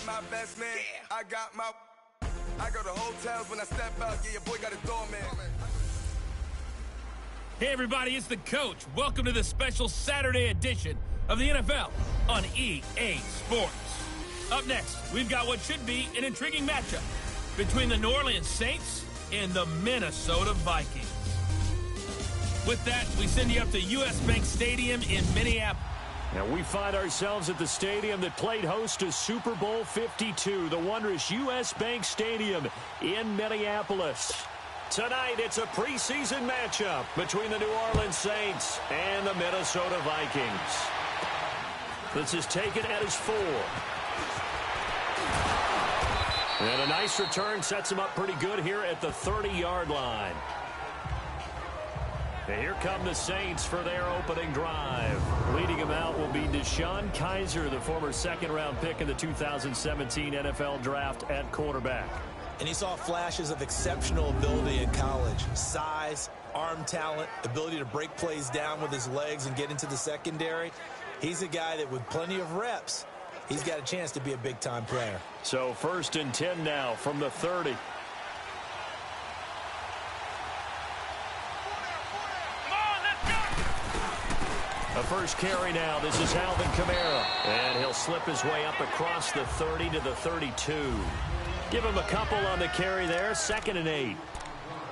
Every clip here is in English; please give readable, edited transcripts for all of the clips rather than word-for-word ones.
my best man. I go to hotels when I step out. Yeah, your boy got a doorman. Hey, everybody, it's the coach. Welcome to the special Saturday edition of the NFL on EA Sports. Up next, we've got what should be an intriguing matchup between the New Orleans Saints and the Minnesota Vikings. With that, we send you up to U.S. Bank Stadium in Minneapolis. Now we find ourselves at the stadium that played host to Super Bowl 52, the wondrous U.S. Bank Stadium in Minneapolis. Tonight, it's a preseason matchup between the New Orleans Saints and the Minnesota Vikings. This is taken at his 4. And a nice return sets him up pretty good here at the 30-yard line. And here come the Saints for their opening drive. Leading them out will be DeShone Kizer, the former second-round pick in the 2017 NFL Draft at quarterback. And he saw flashes of exceptional ability in college. Size, arm talent, ability to break plays down with his legs and get into the secondary. He's a guy that with plenty of reps, he's got a chance to be a big-time player. So 1st and 10 now from the 30. A first carry now. This is Alvin Kamara. And he'll slip his way up across the 30 to the 32. Give him a couple on the carry there. 2nd and 8.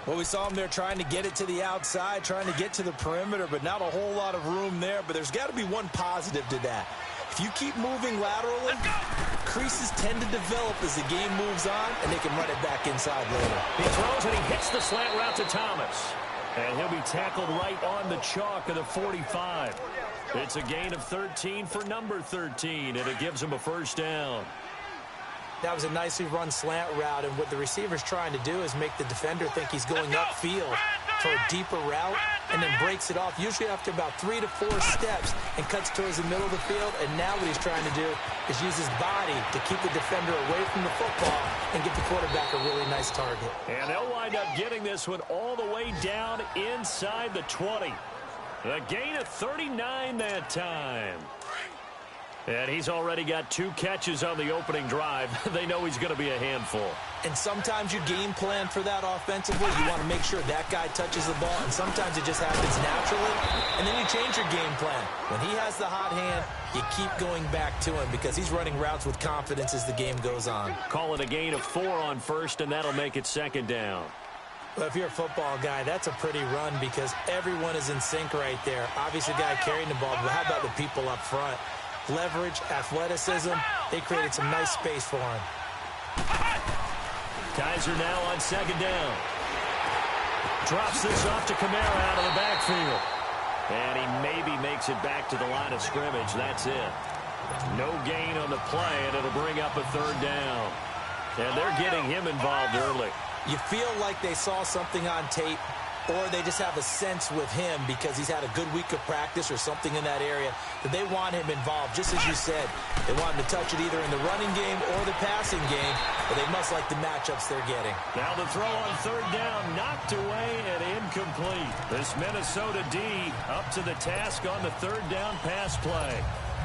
Well, we saw him there trying to get it to the outside, trying to get to the perimeter, but not a whole lot of room there. But there's got to be one positive to that. If you keep moving laterally, creases tend to develop as the game moves on, and they can run it back inside later. He throws and he hits the slant route to Thomas. And he'll be tackled right on the chalk of the 45. It's a gain of 13 for number 13, and it gives him a first down. That was a nicely run slant route, and what the receiver's trying to do is make the defender think he's going upfield for a deeper route, and then breaks it off, usually after about 3 to 4 steps, and cuts towards the middle of the field. And now what he's trying to do is use his body to keep the defender away from the football and get the quarterback a really nice target. And they'll wind up getting this one all the way down inside the 20. A gain of 39 that time. And he's already got 2 catches on the opening drive. They know he's going to be a handful. And sometimes you game plan for that offensively. You want to make sure that guy touches the ball, and sometimes it just happens naturally. And then you change your game plan. When he has the hot hand, you keep going back to him because he's running routes with confidence as the game goes on. Call it a gain of 4 on first, and that'll make it 2nd down. Well, if you're a football guy, that's a pretty run because everyone is in sync right there. Obviously, the guy carrying the ball, but how about the people up front? Leverage, athleticism, they created some nice space for him. Kizer now on 2nd down. Drops this off to Kamara out of the backfield. And he maybe makes it back to the line of scrimmage. That's it. No gain on the play, and it'll bring up a 3rd down. And they're getting him involved early. You feel like they saw something on tape, or they just have a sense with him because he's had a good week of practice or something in that area that they want him involved. Just as you said, they want him to touch it either in the running game or the passing game, but they must like the matchups they're getting. Now the throw on 3rd down, knocked away and incomplete. This Minnesota D up to the task on the 3rd down pass play.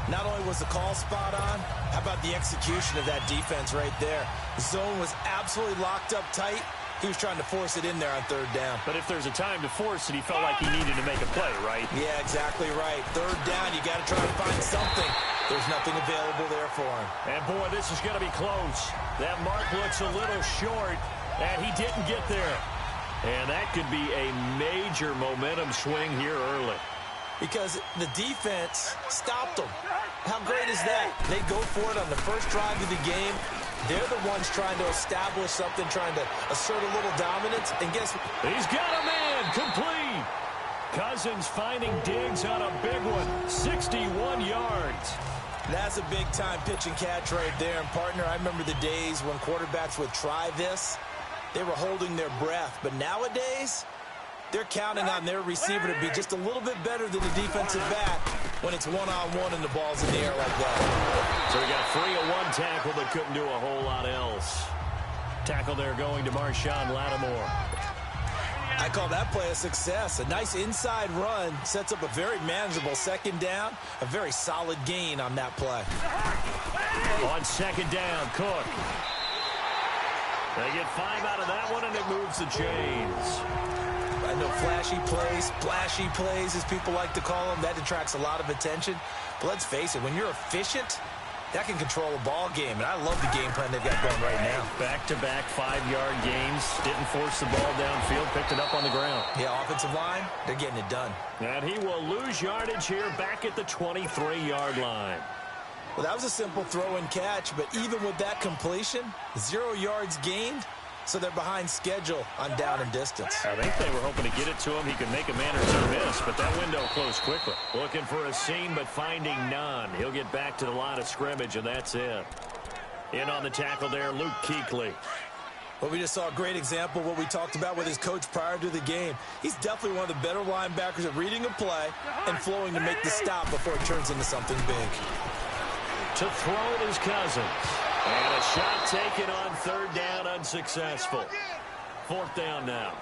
Not only was the call spot on, how about the execution of that defense right there? The zone was absolutely locked up tight. He was trying to force it in there on 3rd down. But if there's a time to force it, he felt like he needed to make a play, right? Yeah, exactly right. 3rd down, you got to try to find something. There's nothing available there for him. And, boy, this is going to be close. That mark looks a little short, and he didn't get there. And that could be a major momentum swing here early. Because the defense stopped them. How great is that? They go for it on the first drive of the game. They're the ones trying to establish something, trying to assert a little dominance. And guess what? He's got a man complete. Cousins finding Diggs on a big one. 61 yards. That's a big-time pitch and catch right there. And, partner, I remember the days when quarterbacks would try this. They were holding their breath. But nowadays, they're counting on their receiver to be just a little bit better than the defensive back when it's one-on-one and the ball's in the air like that. So he got free of 1 tackle but couldn't do a whole lot else. Tackle there going to Marshawn Lattimore. I call that play a success. A nice inside run sets up a very manageable second down, a very solid gain on that play. On second down, Cook. They get 5 out of that one, and it moves the chains. I know flashy plays, splashy plays, as people like to call them, that attracts a lot of attention. But let's face it, when you're efficient, that can control a ball game, and I love the game plan they've got going right now. Back-to-back 5-yard gains. Didn't force the ball downfield. Picked it up on the ground. Yeah, offensive line, they're getting it done. And he will lose yardage here back at the 23-yard line. Well, that was a simple throw and catch, but even with that completion, 0 yards gained, so they're behind schedule on down and distance. I think they were hoping to get it to him. He could make a man or two miss, but that window closed quickly. Looking for a seam, but finding none. He'll get back to the line of scrimmage, and that's it. In on the tackle there, Luke Kuechly. Well, we just saw a great example of what we talked about with his coach prior to the game. He's definitely one of the better linebackers at reading a play and flowing to make the stop before it turns into something big. To throw it is Cousins. And a shot taken on third down, unsuccessful. Fourth down now.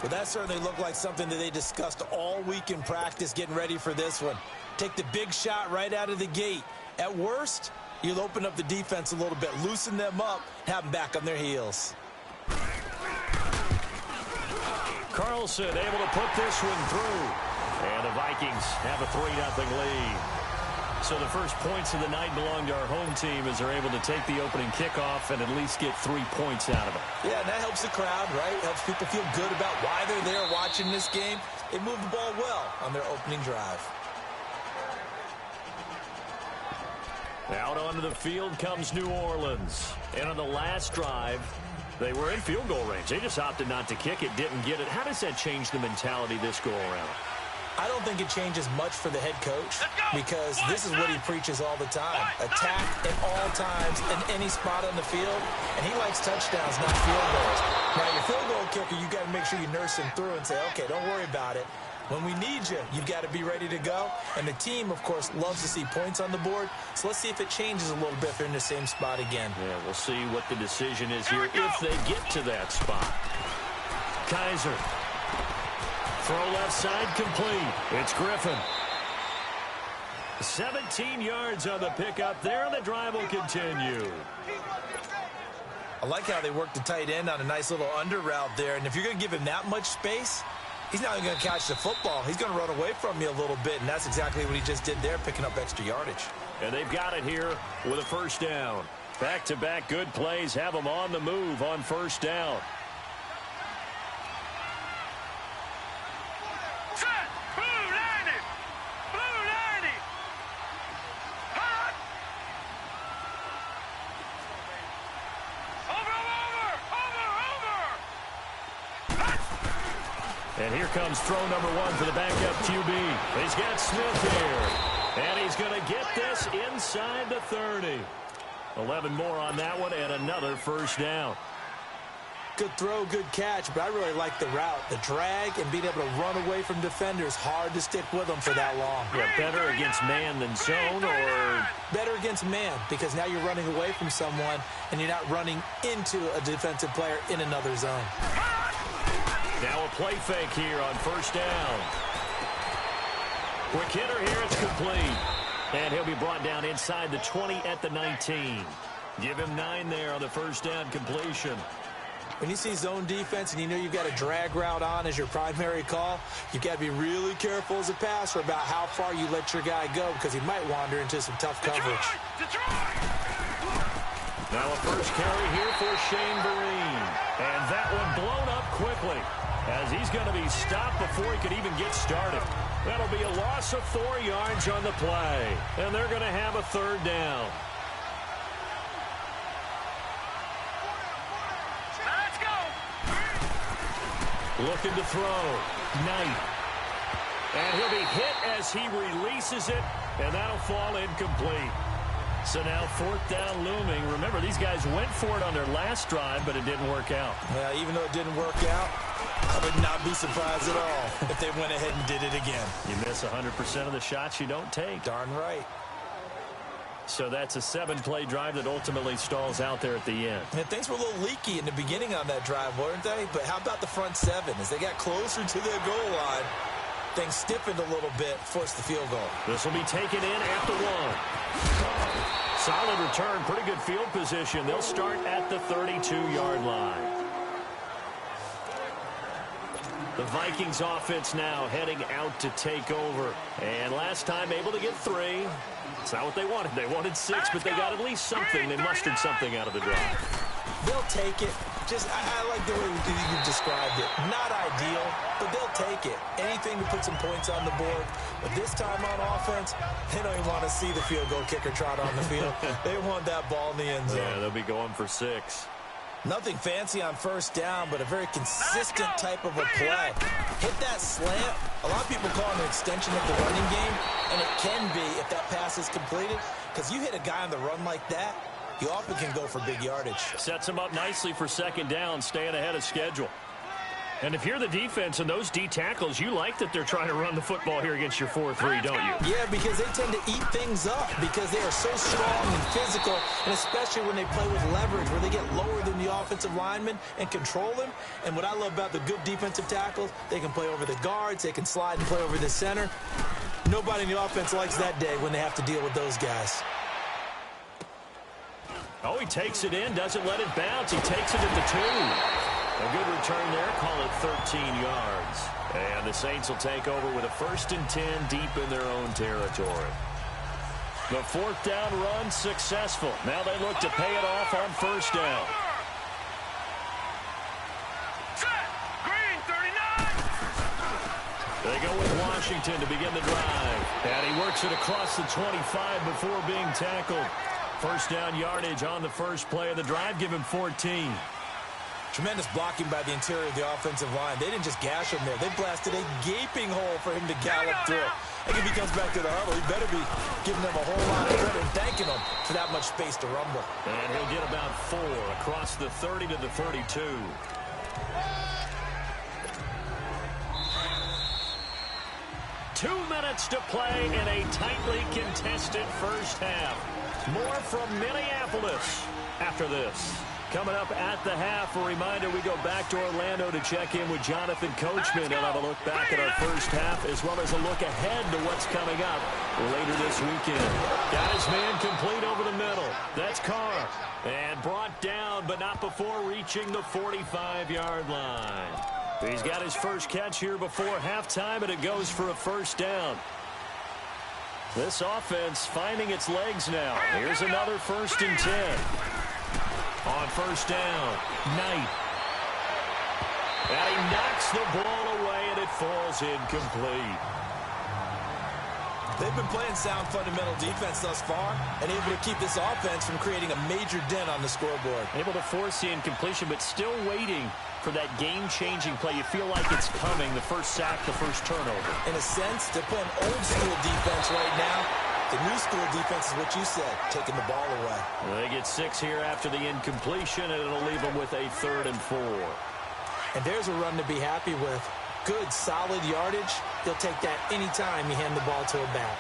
Well, that certainly looked like something that they discussed all week in practice getting ready for this one. Take the big shot right out of the gate. At worst, you'll open up the defense a little bit, loosen them up, have them back on their heels. Carlson able to put this one through. And the Vikings have a 3-0 lead. So the first points of the night belong to our home team as they're able to take the opening kickoff and at least get 3 points out of it. Yeah, and that helps the crowd, right? Helps people feel good about why they're there watching this game. They moved the ball well on their opening drive. Out onto the field comes New Orleans. And on the last drive, they were in field goal range. They just opted not to kick it, didn't get it. How does that change the mentality this go around? I don't think it changes much for the head coach because this is what he preaches all the time. Attack at all times in any spot on the field, and he likes touchdowns, not field goals. Now, your field goal kicker, you got to make sure you nurse him through and say, okay, don't worry about it. When we need you, you've got to be ready to go. And the team, of course, loves to see points on the board. So let's see if it changes a little bit if they're in the same spot again. Yeah, we'll see what the decision is here if they get to that spot. Kaiser. Throw left side complete. It's Griffin. 17 yards on the pickup there, and the drive will continue. I like how they work the tight end on a nice little under route there. And if you're going to give him that much space, he's not even going to catch the football. He's going to run away from you a little bit, and that's exactly what he just did there, picking up extra yardage. And they've got it here with a first down. Back-to-back good plays have them on the move on first down. And here comes throw number 1 for the backup QB. He's got Smith here. And he's going to get this inside the 30. 11 more on that one and another first down. Good throw, good catch, but I really like the route. The drag and being able to run away from defenders, hard to stick with them for that long. Yeah, better against man than zone, or better against man because now you're running away from someone and you're not running into a defensive player in another zone. Now a play fake here on first down. Quick hitter here, it's complete. And he'll be brought down inside the 20 at the 19. Give him 9 there on the first down completion. When you see zone defense and you know you've got a drag route on as your primary call, you've got to be really careful as a passer about how far you let your guy go because he might wander into some tough coverage. Now a first carry here for Shane Vereen. And that one blown up quickly as he's going to be stopped before he could even get started. That'll be a loss of 4 yards on the play. And they're going to have a third down. Let's go. Looking to throw. Knight. And he'll be hit as he releases it. And that'll fall incomplete. So now fourth down looming. Remember, these guys went for it on their last drive, but it didn't work out. Yeah, even though it didn't work out, I would not be surprised at all if they went ahead and did it again. You miss 100% of the shots you don't take. Darn right. So that's a 7-play drive that ultimately stalls out there at the end. And things were a little leaky in the beginning on that drive, weren't they? But how about the front 7? As they got closer to their goal line, things stiffened a little bit, forced the field goal. This will be taken in at the 1. Solid return, pretty good field position. They'll start at the 32-yard line. The Vikings offense now heading out to take over. And last time able to get 3. It's not what they wanted. They wanted 6, but they got at least something. They mustered something out of the drive. They'll take it. I like the way you described it. Not ideal, but they'll take it. Anything to put some points on the board. But this time on offense, they don't even want to see the field goal kicker trot on the field. They want that ball in the end zone. Yeah, they'll be going for 6. Nothing fancy on first down, but a very consistent type of a play. Hit that slant. A lot of people call it an extension of the running game, and it can be if that pass is completed, because you hit a guy on the run like that, you often can go for big yardage. Sets him up nicely for second down, staying ahead of schedule. And if you're the defense and those D tackles, you like that they're trying to run the football here against your 4-3, don't you? Yeah, because they tend to eat things up because they are so strong and physical, and especially when they play with leverage where they get lower than the offensive linemen and control them. And what I love about the good defensive tackles, they can play over the guards, they can slide and play over the center. Nobody in the offense likes that day when they have to deal with those guys. Oh, he takes it in, doesn't let it bounce. He takes it at the 2. A good return there, call it 13 yards. And the Saints will take over with a 1st and 10 deep in their own territory. The 4th down run successful. Now they look to pay it off on 1st down. They go with Washington to begin the drive. And he works it across the 25 before being tackled. 1st down yardage on the first play of the drive. Give him 14. Tremendous blocking by the interior of the offensive line. They didn't just gash him there. They blasted a gaping hole for him to gallop through. I think if he comes back to the huddle, he better be giving them a whole lot of credit and thanking them for that much space to rumble. And he'll get about 4 across the 30 to the 32. Two minutes to play in a tightly contested first half. More from Minneapolis after this. Coming up at the half, a reminder, we go back to Orlando to check in with Jonathan Coachman. He'll have a look back at our first half as well as a look ahead to what's coming up later this weekend. Got his man complete over the middle. That's Carr. And brought down, but not before reaching the 45-yard line. He's got his first catch here before halftime, and it goes for a 1st down. This offense finding its legs now. Here's another 1st and 10. On 1st down, Knight. And he knocks the ball away, and it falls incomplete. They've been playing sound fundamental defense thus far and able to keep this offense from creating a major dent on the scoreboard. Able to force the incompletion, but still waiting for that game-changing play. You feel like it's coming, the first sack, the first turnover. In a sense, they're playing old-school defense right now. The new school defense is what you said, taking the ball away. They get 6 here after the incompletion, and it'll leave them with a 3rd and 4. And there's a run to be happy with. Good, solid yardage. He'll take that anytime you hand the ball to a back.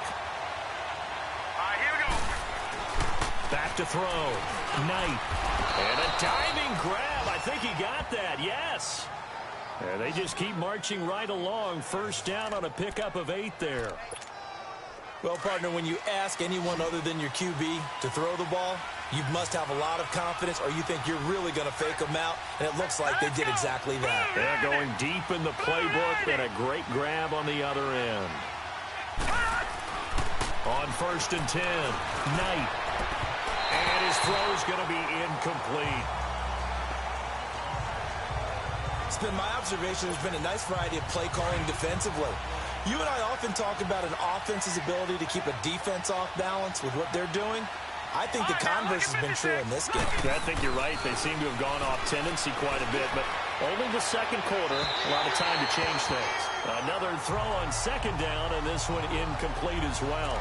All right, here we go. Back to throw. Knight. And a diving grab. I think he got that. Yes. And they just keep marching right along. 1st down on a pickup of 8 there. Well, partner, when you ask anyone other than your QB to throw the ball, you must have a lot of confidence or you think you're really going to fake them out, and it looks like they did exactly that. They're going deep in the playbook and a great grab on the other end. On 1st and 10, Knight. And his throw's going to be incomplete. It's been my observation there's been a nice variety of play calling defensively. You and I often talk about an offense's ability to keep a defense off balance with what they're doing. I think the converse has been true in this game. I think you're right. They seem to have gone off tendency quite a bit, but only the 2nd quarter, a lot of time to change things. Another throw on 2nd down, and this one incomplete as well.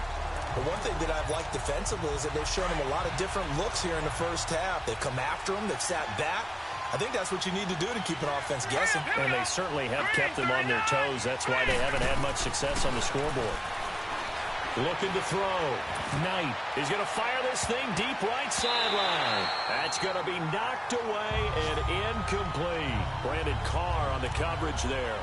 But one thing that I've liked defensively is that they've shown him a lot of different looks here in the first half. They've come after him. They've sat back. I think that's what you need to do to keep an offense guessing. And they certainly have kept them on their toes. That's why they haven't had much success on the scoreboard. Looking to throw. Knight is going to fire this thing deep right sideline. That's going to be knocked away and incomplete. Brandon Carr on the coverage there.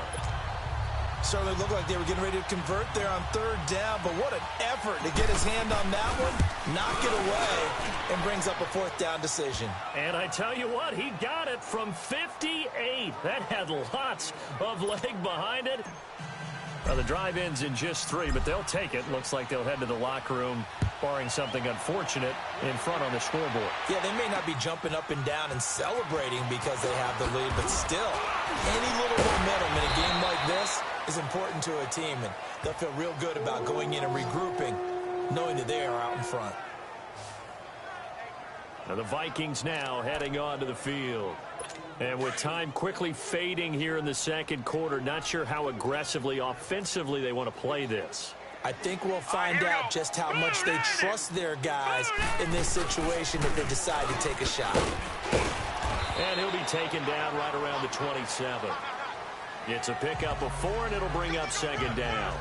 Certainly looked like they were getting ready to convert there on third down, but what an effort to get his hand on that one, knock it away, and brings up a fourth down decision. And I tell you what, he got it from 58. That had lots of leg behind it. Well, the drive ends in just 3, but they'll take it. Looks like they'll head to the locker room, barring something unfortunate, in front on the scoreboard. Yeah, they may not be jumping up and down and celebrating because they have the lead, but still, any little momentum in a game like this is important to a team, and they'll feel real good about going in and regrouping, knowing that they are out in front. Now the Vikings now heading onto the field. And with time quickly fading here in the second quarter, not sure how aggressively, offensively they want to play this. I think we'll find out just how much they trust their guys in this situation if they decide to take a shot. And he'll be taken down right around the 27. It's a pickup of 4, and it'll bring up second down.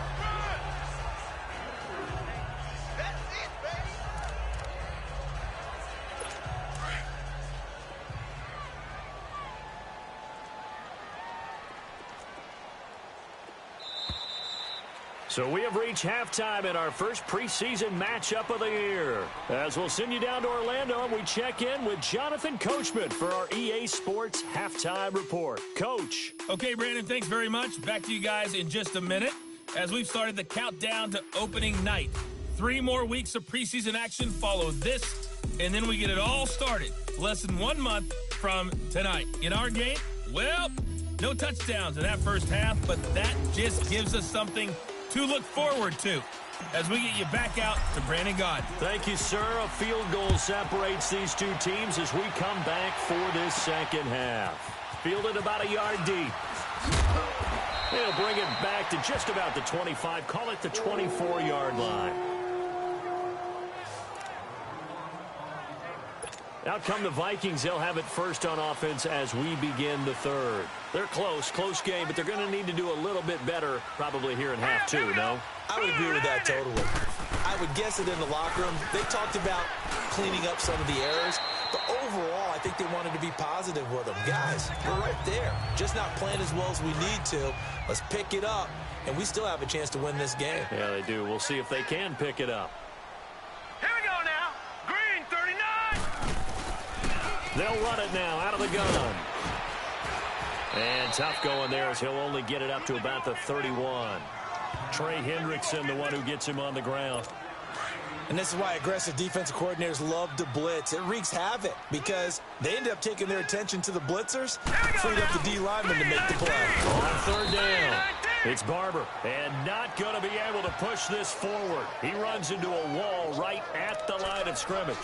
So we have reached halftime in our first preseason matchup of the year. As we'll send you down to Orlando, and we check in with Jonathan Coachman for our EA Sports Halftime Report. Coach. Okay, Brandon, thanks very much. Back to you guys in just a minute as we've started the countdown to opening night. 3 more weeks of preseason action follow this, and then we get it all started less than 1 month from tonight. In our game, well, no touchdowns in that first half, but that just gives us something to look forward to as we get you back out to Brandon Gaudin. Thank you, sir. A field goal separates these two teams as we come back for this second half. Fielded about a yard deep. They'll bring it back to just about the 25. Call it the 24-yard line. Out come the Vikings. They'll have it first on offense as we begin the third. They're close game, but they're going to need to do a little bit better probably here in half 2, no? I would agree with that totally. I would guess it in the locker room. They talked about cleaning up some of the errors, but overall, I think they wanted to be positive with them. Guys, we're right there. Just not playing as well as we need to. Let's pick it up, and we still have a chance to win this game. Yeah, they do. We'll see if they can pick it up. Here we go now. Green, 39. They'll run it now out of the gun. And tough going there as he'll only get it up to about the 31. Trey Hendrickson, the one who gets him on the ground. And this is why aggressive defensive coordinators love to blitz. It wreaks havoc because they end up taking their attention to the blitzers, freed up the D lineman to make the play. On third down, it's Barber, and not going to be able to push this forward. He runs into a wall right at the line of scrimmage.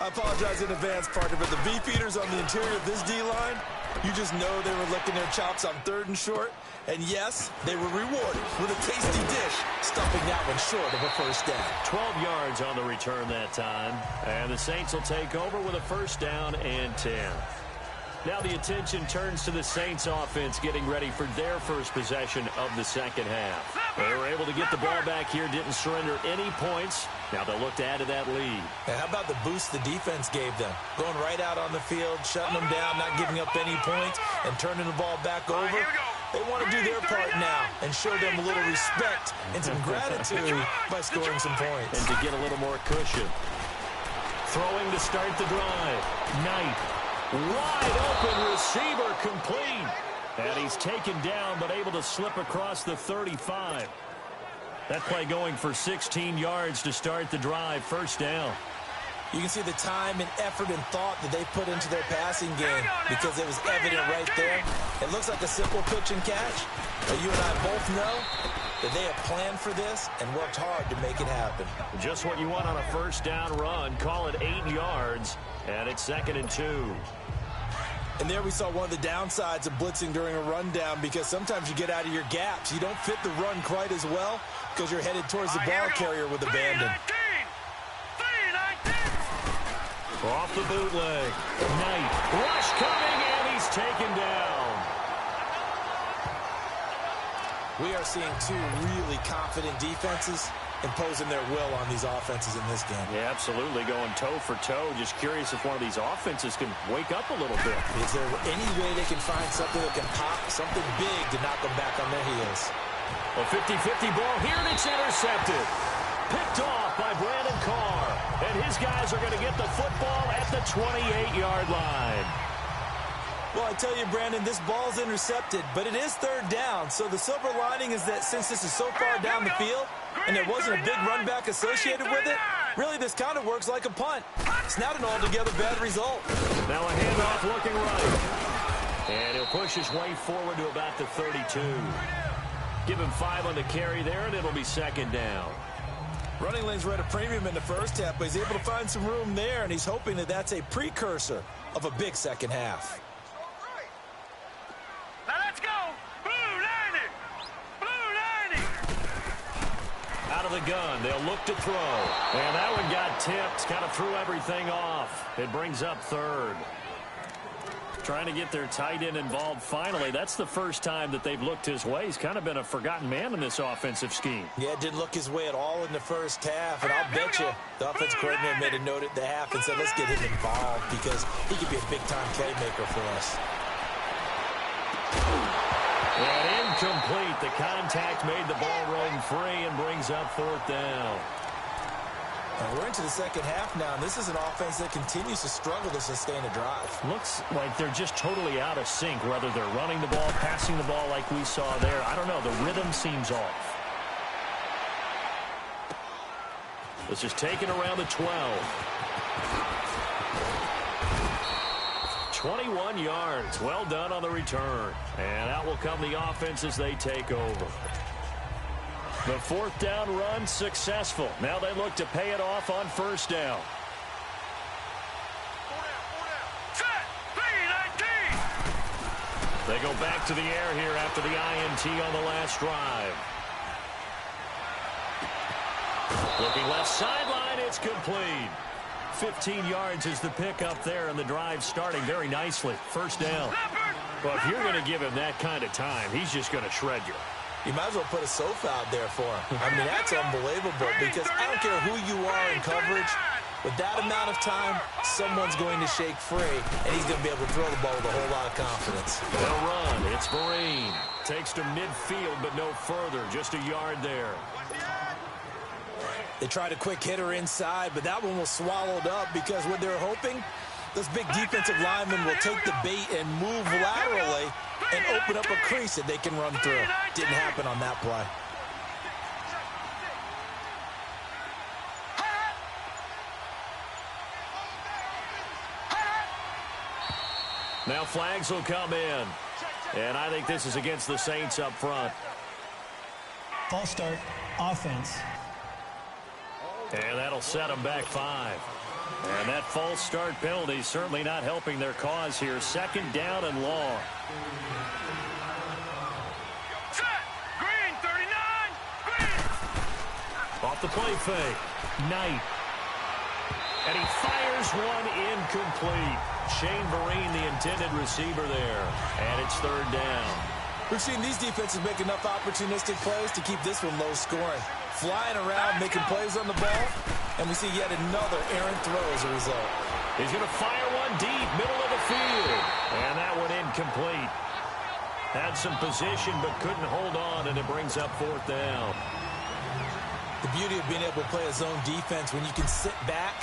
I apologize in advance, partner, but the beefeaters on the interior of this D-line, you just know they were licking their chops on 3rd and short. And yes, they were rewarded with a tasty dish, stuffing that one short of a first down. 12 yards on the return that time. And the Saints will take over with a first down and 10. Now the attention turns to the Saints offense getting ready for their first possession of the second half. They were able to get the ball back here, didn't surrender any points. Now they'll look to add to that lead. And how about the boost the defense gave them? Going right out on the field, shutting them down, not giving up any points, and turning the ball back over. They want to do their part now and show them a little respect and some gratitude by scoring some points. And to get a little more cushion. Throwing to start the drive. Knight. Wide open receiver complete. And he's taken down but able to slip across the 35. That play going for 16 yards to start the drive. First down. You can see the time and effort and thought that they put into their passing game because it was evident right there. It looks like a simple pitch and catch, but you and I both know that they have planned for this and worked hard to make it happen. Just what you want on a first down run. Call it 8 yards, and it's 2nd and 2. And there we saw one of the downsides of blitzing during a rundown because sometimes you get out of your gaps. You don't fit the run quite as well because you're headed towards the ball carrier with abandon. Off the bootleg. Knight. Rush coming, and he's taken down. We are seeing two really confident defenses imposing their will on these offenses in this game. Yeah, absolutely, going toe for toe. Just curious if one of these offenses can wake up a little bit. Is there any way they can find something that can pop, something big to knock them back on their heels? A 50-50 ball here, and it's intercepted. Picked off by Brandon Carr. And his guys are going to get the football at the 28-yard line. Well, I tell you, Brandon, this ball's intercepted, but it is third down. So the silver lining is that since this is so far down the field and there wasn't a big run back associated with it, really this kind of works like a punt. It's not an altogether bad result. Now a handoff looking right. And he'll push his way forward to about the 32. Give him 5 on the carry there, and it'll be second down. Running lanes were at a premium in the first half, but he's able to find some room there, and he's hoping that that's a precursor of a big second half. Now let's go. Blue 90. Blue 90. Out of the gun, they'll look to throw. And that one got tipped, kind of threw everything off. It brings up third. Trying to get their tight end involved finally. That's the first time that they've looked his way. He's kind of been a forgotten man in this offensive scheme. Yeah, it didn't look his way at all in the first half, and I'll bet you the offensive coordinator made a note at the half and said, let's get him involved because he could be a big-time playmaker for us. And incomplete. The contact made the ball roam free and brings up fourth down. We're into the second half now, and this is an offense that continues to struggle to sustain a drive. Looks like they're just totally out of sync, whether they're running the ball, passing the ball like we saw there. I don't know. The rhythm seems off. This is taken around the 12. 21 yards. Well done on the return. And out will come the offense as they take over. The fourth down run successful. Now they look to pay it off on first down. Set. 3-19. They go back to the air here after the INT on the last drive. Looking left sideline, it's complete. 15 yards is the pickup there, and the drive starting very nicely. First down. Well, if you're going to give him that kind of time, he's just going to shred you. You might as well put a sofa out there for him. I mean, that's unbelievable because I don't care who you are in coverage. With that amount of time, someone's going to shake free, and he's going to be able to throw the ball with a whole lot of confidence. They'll run. It's Vereen. Takes to midfield, but no further. Just a yard there. They tried a quick hitter inside, but that one was swallowed up because what they're hoping, those big defensive linemen will take the bait and move laterally and open up a crease that they can run through. Didn't happen on that play. Now flags will come in. And I think this is against the Saints up front. False start, offense. And that'll set them back 5. And that false start penalty certainly not helping their cause here. Second down and long. Set. Green 39. Green. Off the play fake. Knight. And he fires one incomplete. Shane Vereen, the intended receiver there. And it's third down. We've seen these defenses make enough opportunistic plays to keep this one low scoring. Flying around, making plays on the ball, and we see yet another errant throw as a result. He's going to fire one deep, middle of the field. And that one incomplete. Had some position, but couldn't hold on, and it brings up fourth down. The beauty of being able to play a zone defense when you can sit back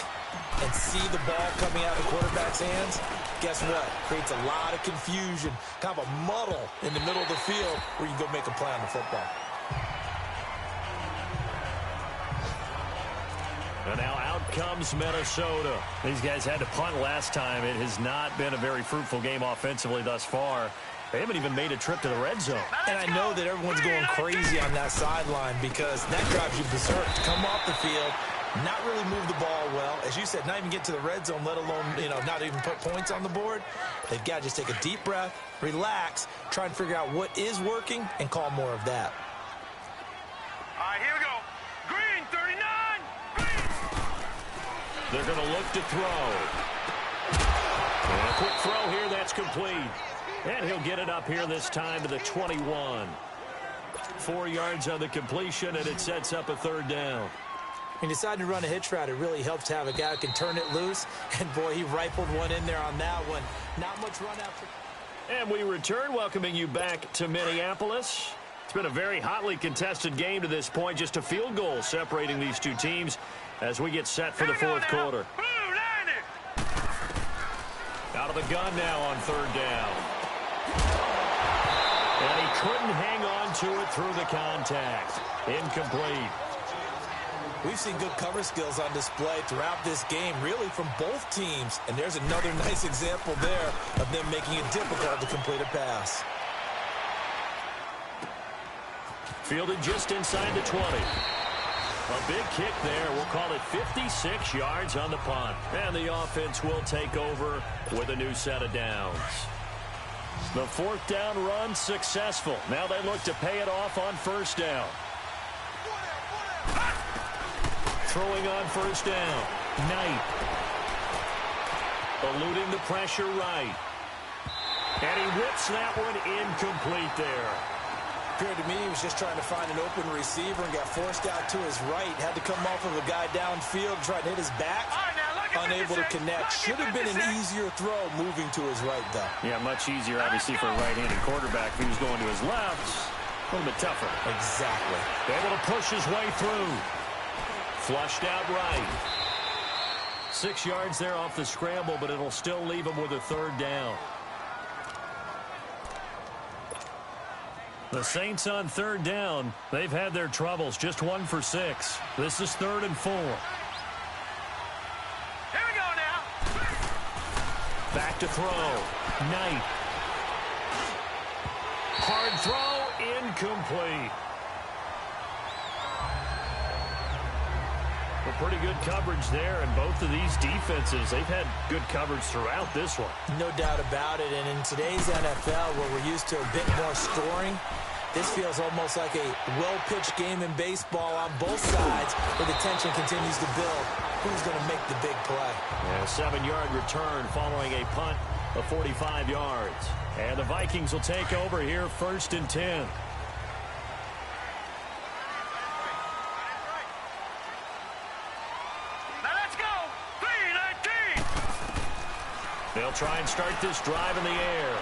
and see the ball coming out of the quarterback's hands, guess what? Creates a lot of confusion, kind of a muddle in the middle of the field where you can go make a play on the football. And now out comes Minnesota. These guys had to punt last time. It has not been a very fruitful game offensively thus far. They haven't even made a trip to the red zone. And I know that everyone's going crazy on that sideline because that drives you berserk. Come off the field, not really move the ball well. As you said, not even get to the red zone, let alone, not even put points on the board. They've got to just take a deep breath, relax, try and figure out what is working, and call more of that. All right, here we go. Green 39. Green. They're going to look to throw. And a quick throw here, that's complete. And he'll get it up here this time to the 21. 4 yards on the completion, and it sets up a 3rd down. He decided to run a hitch route. It really helps to have a guy who can turn it loose. And, boy, he rifled one in there on that one. Not much run after. And we return, welcoming you back to Minneapolis. It's been a very hotly contested game to this point. Just a field goal separating these two teams as we get set for the 4th quarter. Out of the gun now on 3rd down. And he couldn't hang on to it through the contact. Incomplete. We've seen good cover skills on display throughout this game, really from both teams. And there's another nice example there of them making it difficult to complete a pass. Fielded just inside the 20. A big kick there. We'll call it 56 yards on the punt. And the offense will take over with a new set of downs. The 4th down run successful. Now they look to pay it off on 1st down. Throwing on 1st down. Knight. Eluding the pressure right. And he whips that one incomplete there. Appeared to me he was just trying to find an open receiver and got forced out to his right. Had to come off of a guy downfield, try to hit his back. Unable to connect. Should have been an easier throw moving to his right, though. Yeah, much easier, obviously, for a right-handed quarterback. If he was going to his left, a little bit tougher. Exactly. Able to push his way through. Flushed out right. 6 yards there off the scramble, but it'll still leave him with a 3rd down. The Saints on 3rd down. They've had their troubles. Just 1 for 6. This is 3rd and 4. Here we go now. Back to throw. Knight. Hard throw. Incomplete. Well, pretty good coverage there, and both of these defenses, they've had good coverage throughout this one. No doubt about it, and in today's NFL, where we're used to a bit more scoring, this feels almost like a well-pitched game in baseball on both sides, where the tension continues to build. Who's going to make the big play? Yeah, a 7-yard return following a punt of 45 yards. And the Vikings will take over here 1st and 10. They'll try and start this drive in the air.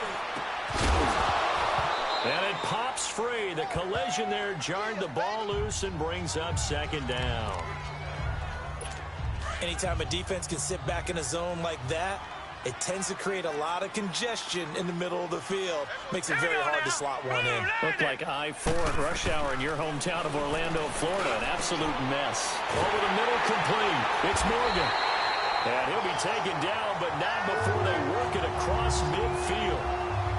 And it pops free. The collision there jarred the ball loose and brings up 2nd down. Anytime a defense can sit back in a zone like that, it tends to create a lot of congestion in the middle of the field. Makes it very hard to slot one in. Looked like I-4 at rush hour in your hometown of Orlando, Florida. An absolute mess. Over the middle, complete. It's Morgan. And he'll be taken down, but not before they work it across midfield.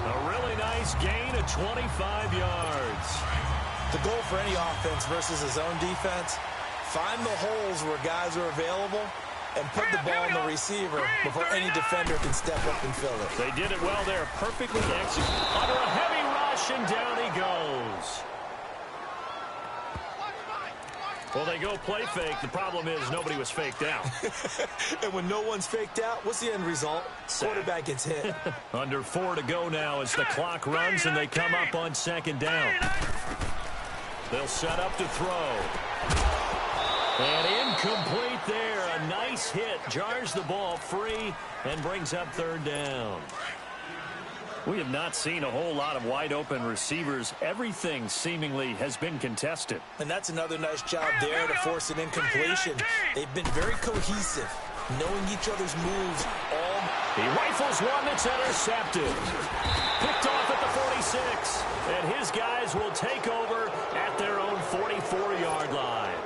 A really nice gain of 25 yards. The goal for any offense versus a zone defense, find the holes where guys are available and put the ball on the receiver before any defender can step up and fill it. They did it well there, perfectly executed. Under a heavy rush, and down he goes. Well, they go play fake. The problem is nobody was faked out. And when no one's faked out, what's the end result? Quarterback gets hit. Under 4 to go now as the clock runs and they come up on 2nd down. They'll set up to throw. And incomplete there. A nice hit. Jars the ball free and brings up 3rd down. We have not seen a whole lot of wide-open receivers. Everything seemingly has been contested. And that's another nice job there to force an incompletion. They've been very cohesive, knowing each other's moves. He rifles one that's intercepted. Picked off at the 46. And his guys will take over at their own 44-yard line.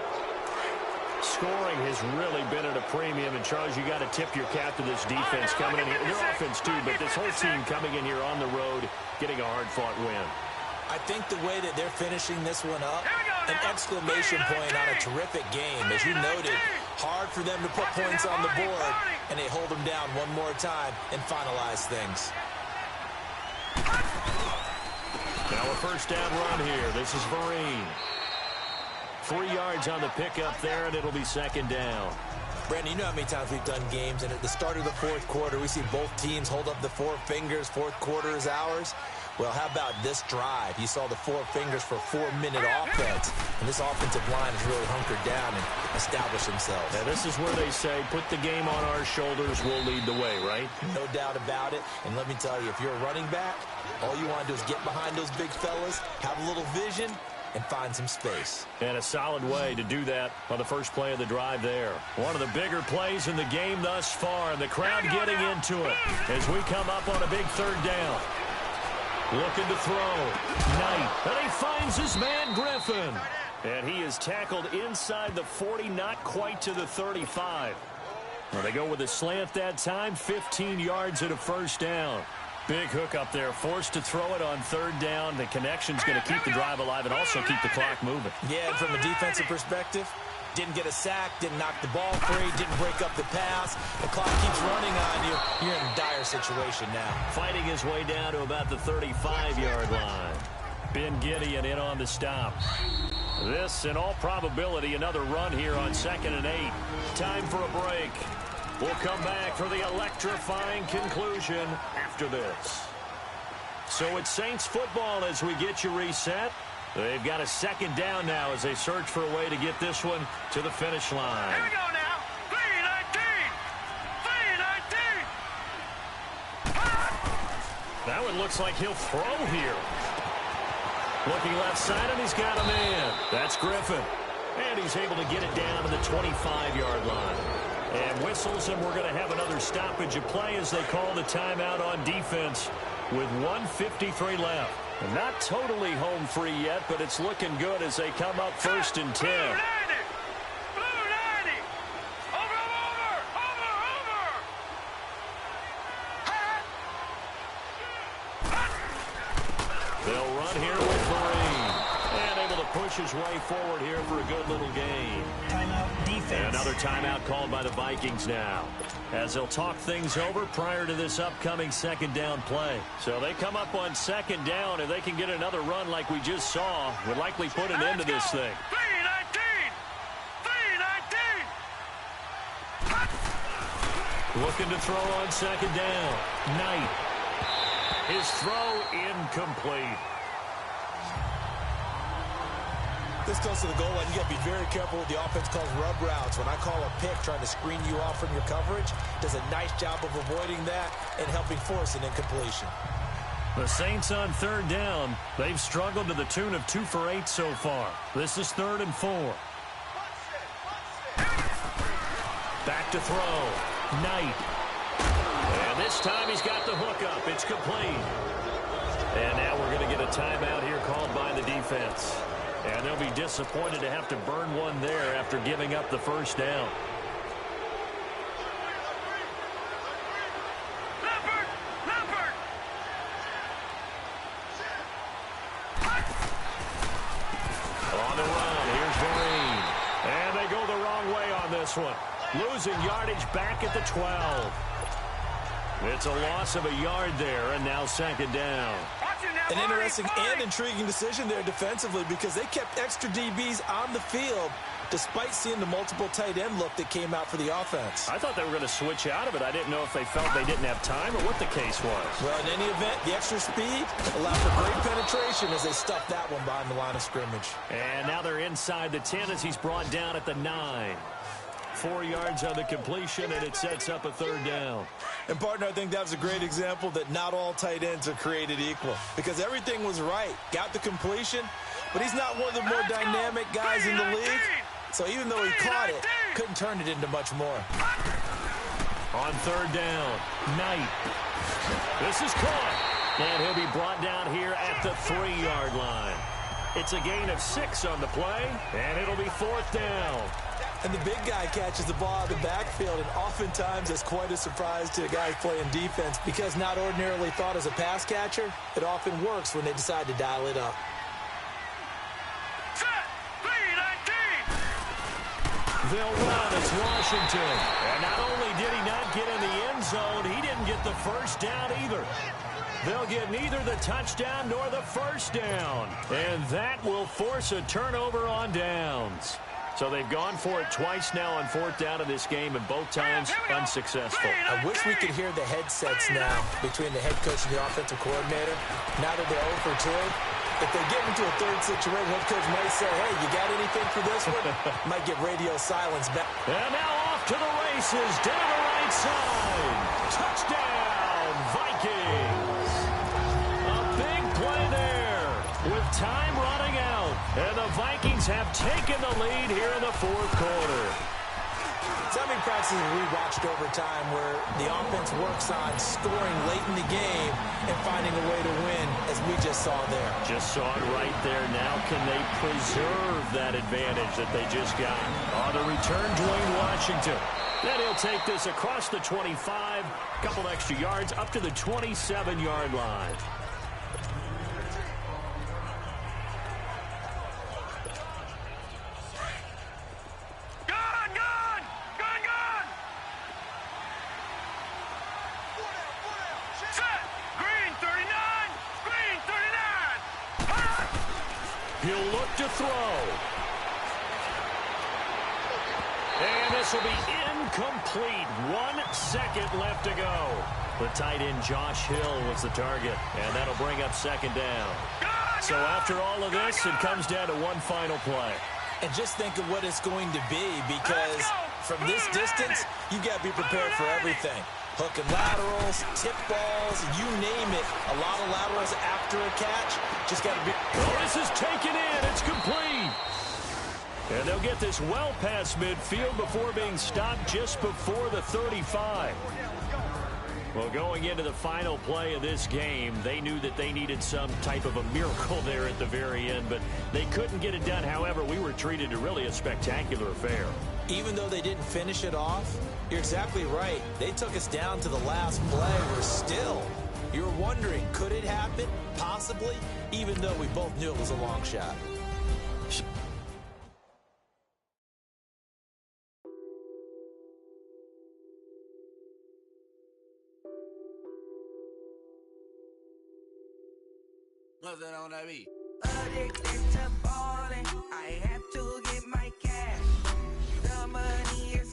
Scoring has really been at a premium, and Charles, you got to tip your cap to this defense coming in here. Their offense too, but this whole team coming in here on the road, getting a hard-fought win. I think the way that they're finishing this one up, an exclamation point on a terrific game. As you noted, hard for them to put points on the board, and they hold them down one more time and finalize things. Now a 1st down run here. This is Vereen. 3 yards on the pickup there, and it'll be 2nd down. Brandon, you know how many times we've done games, and at the start of the 4th quarter, we see both teams hold up the 4 fingers, 4th quarter is ours. Well, how about this drive? You saw the 4 fingers for 4-minute offense. And this offensive line has really hunkered down and established themselves. Now, this is where they say, put the game on our shoulders, we'll lead the way, right? No doubt about it. And let me tell you, if you're a running back, all you want to do is get behind those big fellas, have a little vision, and find some space. And a solid way to do that on the first play of the drive there. One of the bigger plays in the game thus far, and the crowd getting into it as we come up on a big 3rd down. Looking to throw. Knight. And he finds his man, Griffin. And he is tackled inside the 40, not quite to the 35. Well, they go with a slant that time, 15 yards and a first down. Big hook up there, forced to throw it on 3rd down. The connection's going to keep the drive alive and also keep the clock moving. Yeah, and from a defensive perspective, didn't get a sack, didn't knock the ball free, didn't break up the pass. The clock keeps running on you. You're in a dire situation now. Fighting his way down to about the 35-yard line. Ben Gideon in on the stop. This, in all probability, another run here on 2nd and 8. Time for a break. We'll come back for the electrifying conclusion after this. So it's Saints football as we get you reset. They've got a 2nd down now as they search for a way to get this one to the finish line. Here we go now. 3-19. 3-19. That one looks like he'll throw here. Looking left side, and he's got a man. That's Griffin. And he's able to get it down to the 25-yard line. And whistles, and we're going to have another stoppage of play as they call the timeout on defense with 1:53 left. And not totally home free yet, but it's looking good as they come up 1st and 10. Blue 90. Over. They'll run here with Marine. And able to push his way forward here for a good little gain. Timeout defense. And another timeout called by the Vikings now, as they'll talk things over prior to this upcoming 2nd down play. So they come up on 2nd down, and they can get another run like we just saw. Would likely put an end to this thing. 3-19. Looking to throw on 2nd down. Knight. His throw incomplete. This goes to the goal line. You got to be very careful with the offense calls rub routes. When I call a pick trying to screen you off from your coverage, does a nice job of avoiding that and helping force an incompletion. The Saints on 3rd down. They've struggled to the tune of 2 for 8 so far. This is 3rd and 4. Back to throw. Knight. And this time he's got the hook up. It's complete. And now we're going to get a timeout here called by the defense. And they'll be disappointed to have to burn one there after giving up the 1st down. Leopard. On the run, here's Vereen. And they go the wrong way on this one. Losing yardage back at the 12. It's a loss of a yard there, and now 2nd down. An interesting and intriguing decision there defensively because they kept extra DBs on the field despite seeing the multiple tight end look that came out for the offense. I thought they were going to switch out of it. I didn't know if they felt they didn't have time or what the case was. Well, in any event, the extra speed allowed for great penetration as they stuffed that one behind the line of scrimmage. And now they're inside the 10 as he's brought down at the 9. 4 yards on the completion, and it sets up a 3rd down. And, partner, I think that was a great example that not all tight ends are created equal because everything was right. Got the completion, but he's not one of the more dynamic guys in the league. So even though he caught it, couldn't turn it into much more. On 3rd down, Knight. This is caught. And he'll be brought down here at the 3-yard line. It's a gain of 6 on the play, and it'll be 4th down. And the big guy catches the ball out of the backfield, and oftentimes that's quite a surprise to guys playing defense because not ordinarily thought as a pass catcher, it often works when they decide to dial it up. They'll run. It's Washington. And not only did he not get in the end zone, he didn't get the 1st down either. They'll get neither the touchdown nor the 1st down. And that will force a turnover on downs. So they've gone for it twice now on fourth down in this game, and both times unsuccessful. I wish we could hear the headsets now between the head coach and the offensive coordinator. Now that they're 0 for 2, if they get into a third situation, head coach might say, hey, you got anything for this one? Might get radio silence back. And now off to the races, down the right side. Touchdown, Vikings. A big play there with time running out. And the Vikings have taken the lead here in the fourth quarter. So many practices we watched over time where the offense works on scoring late in the game and finding a way to win, as we just saw there. Just saw it right there. Now can they preserve that advantage that they just got? On the return, Dwayne Washington. Then he'll take this across the 25, couple extra yards, up to the 27-yard line. He'll look to throw. And this will be incomplete. 1 second left to go. The tight end Josh Hill was the target, and that'll bring up second down. So after all of this, it comes down to one final play. And just think of what it's going to be, because from this distance, you've got to be prepared for everything. Hook and laterals, tip balls, you name it. A lot of laterals after a catch. Just got to be... Oh, this is taken in. It's complete. And they'll get this well past midfield before being stopped just before the 35. Well, going into the final play of this game, they knew that they needed some type of a miracle there at the very end, but they couldn't get it done. However, we were treated to really a spectacular affair. Even though they didn't finish it off, you're exactly right. They took us down to the last play. We're still, you're wondering, could it happen? Possibly, even though we both knew it was a long shot. Nothing on that beat. Addicted to balling, I have to get my cash. The money is